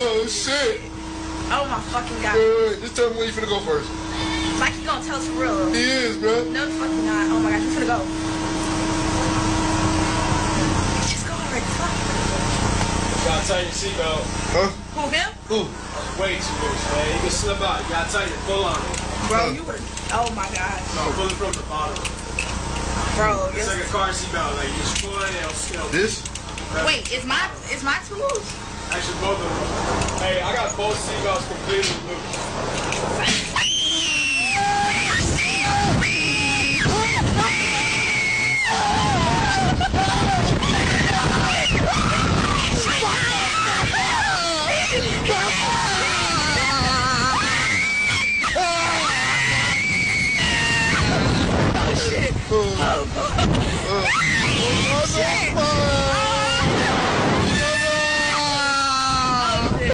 Oh shit. Oh my fucking god. Wait, just tell me when you finna go first. Like you gonna tell us for real. He is, bro. No, the fuck you not. Oh my gosh, you finna go. Just go already. Fuck. You gotta tighten your seatbelt. Huh? Who, him? Who? Way too loose, man. You can slip out. You gotta tighten it. Pull on it. Bro, you would've. Oh my gosh. No, pull it from the bottom. Bro, It's like a car seatbelt. Like you just pull it and it'll still. This? wait, is my too loose? Actually, both of them. Hey, I got both seatbelts completely loose. Oh, shit.